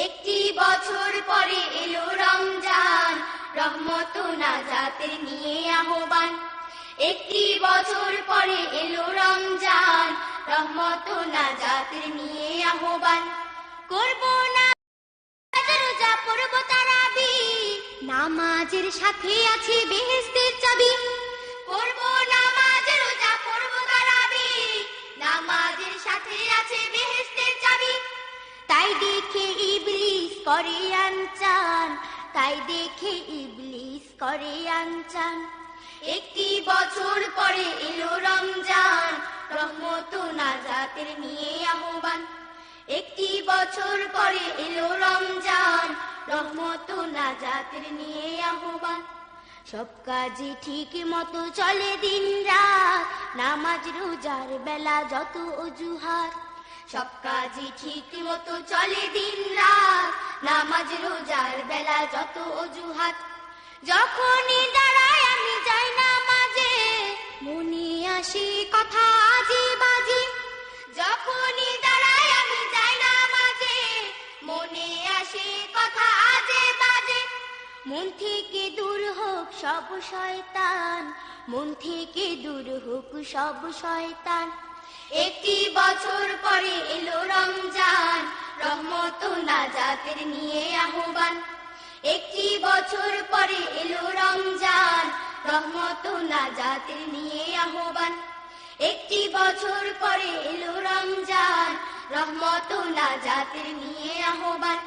একটি বছর পরে এলো রমজান, রহমত ও নাজাতের নিয়ে আহ্বান। একটি বছর পরে এলো রমজান, রহমত ও নাজাতের নিয়ে আহ্বান। করব না রোজা, পড়ব তারাবি, নামাজের সাথে আছে বেহেশতের চাবি। করব নামাজ রোজা, পড়ব তারাবি, নামাজের সাথে আছে বেহেশতের চাবি। তাই দেখে ইবলিস করে আনচান, তাই দেখে ইবলিস করে আনচান। একটি বছর পরে এলো রমজান, রহমত ও নাজাতের নিয়ে আহ্বান। একটি বছর পরে এলো রমজান, রহমত ও নাজাতের নিয়ে আহ্বান। সব কাজে ঠিক মতো চলে দিন রাত, নামাজ রোজার বেলা যত অজুহাত। সব কাজে ঠিক মতো চলে দিন রাত, নামাজ রোজার বেলা যত অজুহাত। যখনই দাঁড়াই আমি যাই নামাজে, মনে আসে কথা আজে বাজে। যখনই দাঁড়াই আমি যাই নামাজে, মনে আসে কথা আজে বাজে। মন থেকে দূর হোক সব শয়তান, মন থেকে দূর হোক সব শয়তান। একটি বছর পরে এলো রমজান, রহমত ও নাজাতের নিয়ে আহ্বান। একটি বছর পরে এলো রমজান, রহমত ও নাজাতের নিয়ে আহ্বান। একটি বছর পরে এলো রমজান, রহমত ও নাজাতের নিয়ে আহ্বান।